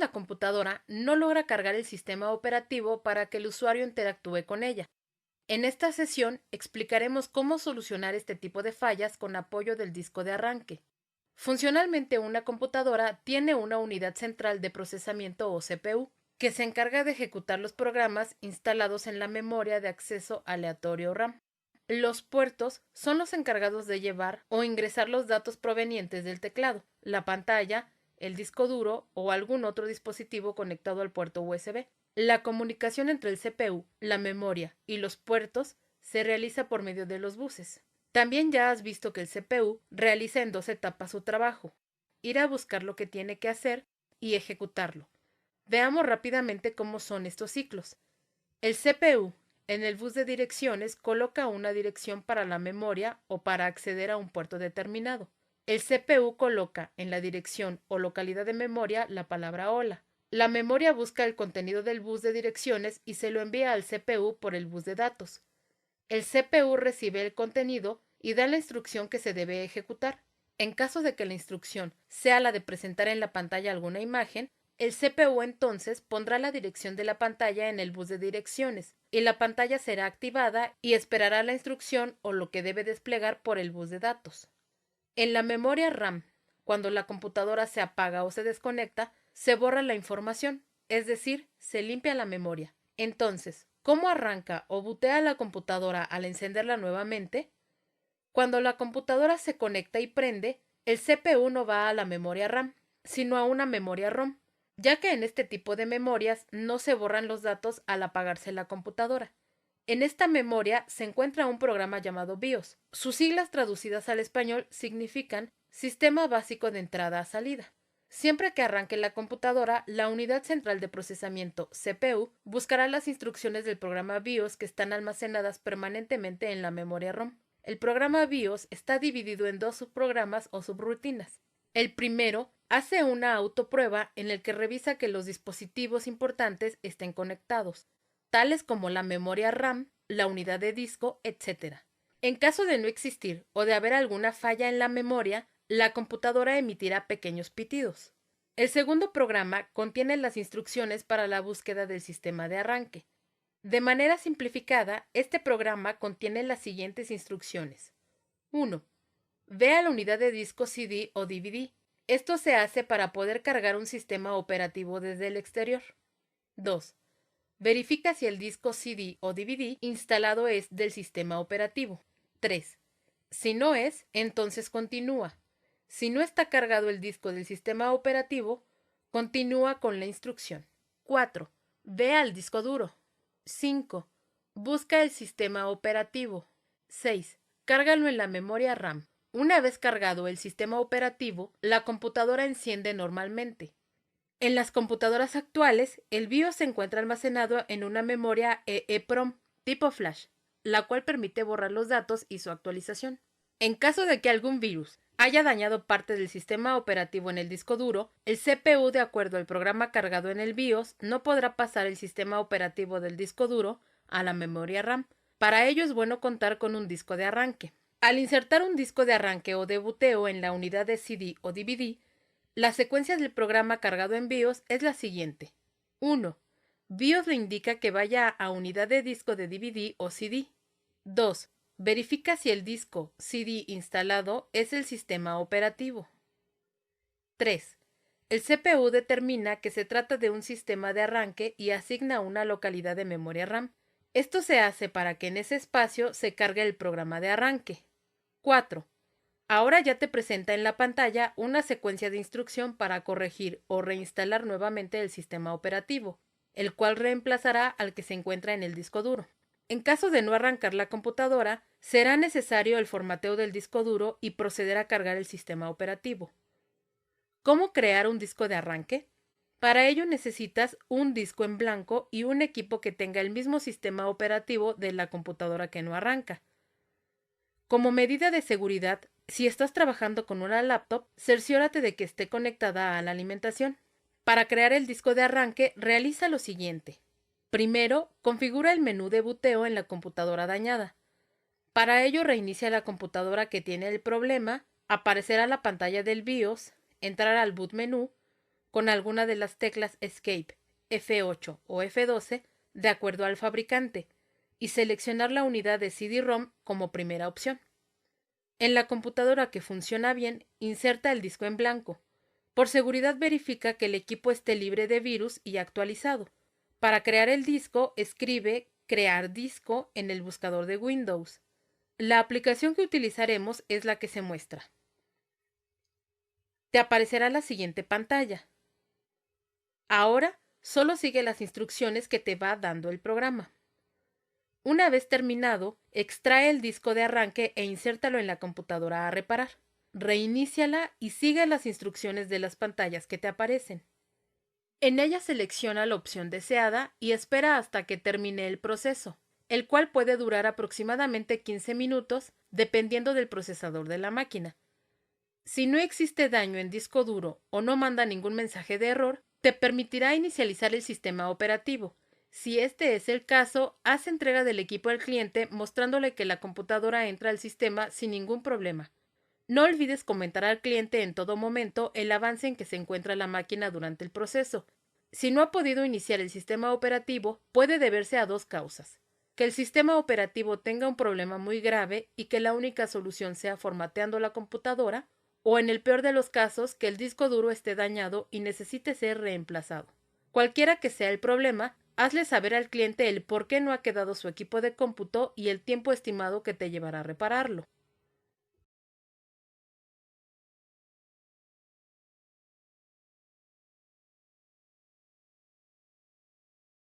la computadora no logra cargar el sistema operativo para que el usuario interactúe con ella. En esta sesión explicaremos cómo solucionar este tipo de fallas con apoyo del disco de arranque. Funcionalmente, una computadora tiene una unidad central de procesamiento o CPU, que se encarga de ejecutar los programas instalados en la memoria de acceso aleatorio RAM. Los puertos son los encargados de llevar o ingresar los datos provenientes del teclado, la pantalla, el disco duro o algún otro dispositivo conectado al puerto USB. La comunicación entre el CPU, la memoria y los puertos se realiza por medio de los buses. También ya has visto que el CPU realiza en dos etapas su trabajo: ir a buscar lo que tiene que hacer y ejecutarlo. Veamos rápidamente cómo son estos ciclos. El CPU en el bus de direcciones coloca una dirección para la memoria o para acceder a un puerto determinado. El CPU coloca en la dirección o localidad de memoria la palabra hola. La memoria busca el contenido del bus de direcciones y se lo envía al CPU por el bus de datos. El CPU recibe el contenido y da la instrucción que se debe ejecutar. En caso de que la instrucción sea la de presentar en la pantalla alguna imagen, el CPU entonces pondrá la dirección de la pantalla en el bus de direcciones y la pantalla será activada y esperará la instrucción o lo que debe desplegar por el bus de datos. En la memoria RAM, cuando la computadora se apaga o se desconecta, se borra la información, es decir, se limpia la memoria. Entonces, ¿cómo arranca o bootea la computadora al encenderla nuevamente? Cuando la computadora se conecta y prende, el CPU no va a la memoria RAM, sino a una memoria ROM, ya que en este tipo de memorias no se borran los datos al apagarse la computadora. En esta memoria se encuentra un programa llamado BIOS. Sus siglas traducidas al español significan Sistema Básico de Entrada a Salida. Siempre que arranque la computadora, la unidad central de procesamiento, CPU, buscará las instrucciones del programa BIOS que están almacenadas permanentemente en la memoria ROM. El programa BIOS está dividido en dos subprogramas o subrutinas. El primero hace una autoprueba en el que revisa que los dispositivos importantes estén conectados, tales como la memoria RAM, la unidad de disco, etc. En caso de no existir o de haber alguna falla en la memoria, la computadora emitirá pequeños pitidos. El segundo programa contiene las instrucciones para la búsqueda del sistema de arranque. De manera simplificada, este programa contiene las siguientes instrucciones. 1. Ve a la unidad de disco CD o DVD. Esto se hace para poder cargar un sistema operativo desde el exterior. 2. Verifica si el disco CD o DVD instalado es del sistema operativo. 3. Si no es, entonces continúa. Si no está cargado el disco del sistema operativo, continúa con la instrucción. 4. Ve al disco duro. 5. Busca el sistema operativo. 6. Cárgalo en la memoria RAM. Una vez cargado el sistema operativo, la computadora enciende normalmente. En las computadoras actuales, el BIOS se encuentra almacenado en una memoria EEPROM tipo flash, la cual permite borrar los datos y su actualización. En caso de que algún virus haya dañado parte del sistema operativo en el disco duro, el CPU, de acuerdo al programa cargado en el BIOS, no podrá pasar el sistema operativo del disco duro a la memoria RAM. Para ello es bueno contar con un disco de arranque. Al insertar un disco de arranque o de buteo en la unidad de CD o DVD, la secuencia del programa cargado en BIOS es la siguiente. 1. BIOS le indica que vaya a unidad de disco de DVD o CD. 2. Verifica si el disco CD instalado es el sistema operativo. 3. El CPU determina que se trata de un sistema de arranque y asigna una localidad de memoria RAM. Esto se hace para que en ese espacio se cargue el programa de arranque. 4. Ahora ya te presenta en la pantalla una secuencia de instrucción para corregir o reinstalar nuevamente el sistema operativo, el cual reemplazará al que se encuentra en el disco duro. En caso de no arrancar la computadora, será necesario el formateo del disco duro y proceder a cargar el sistema operativo. ¿Cómo crear un disco de arranque? Para ello necesitas un disco en blanco y un equipo que tenga el mismo sistema operativo de la computadora que no arranca. Como medida de seguridad, si estás trabajando con una laptop, cerciórate de que esté conectada a la alimentación. Para crear el disco de arranque, realiza lo siguiente. Primero, configura el menú de buteo en la computadora dañada. Para ello, reinicia la computadora que tiene el problema, aparecerá la pantalla del BIOS, entrar al boot menú, con alguna de las teclas Escape, F8 o F12 de acuerdo al fabricante y seleccionar la unidad de CD-ROM como primera opción. En la computadora que funciona bien, inserta el disco en blanco. Por seguridad verifica que el equipo esté libre de virus y actualizado. Para crear el disco, escribe Crear disco en el buscador de Windows. La aplicación que utilizaremos es la que se muestra. Te aparecerá la siguiente pantalla. Ahora, solo sigue las instrucciones que te va dando el programa. Una vez terminado, extrae el disco de arranque e insértalo en la computadora a reparar. Reiníciala y sigue las instrucciones de las pantallas que te aparecen. En ella selecciona la opción deseada y espera hasta que termine el proceso, el cual puede durar aproximadamente 15 minutos dependiendo del procesador de la máquina. Si no existe daño en disco duro o no manda ningún mensaje de error, te permitirá inicializar el sistema operativo. Si este es el caso, haz entrega del equipo al cliente mostrándole que la computadora entra al sistema sin ningún problema. No olvides comentar al cliente en todo momento el avance en que se encuentra la máquina durante el proceso. Si no ha podido iniciar el sistema operativo, puede deberse a dos causas: que el sistema operativo tenga un problema muy grave y que la única solución sea formateando la computadora, o en el peor de los casos, que el disco duro esté dañado y necesite ser reemplazado. Cualquiera que sea el problema, hazle saber al cliente el por qué no ha quedado su equipo de cómputo y el tiempo estimado que te llevará a repararlo.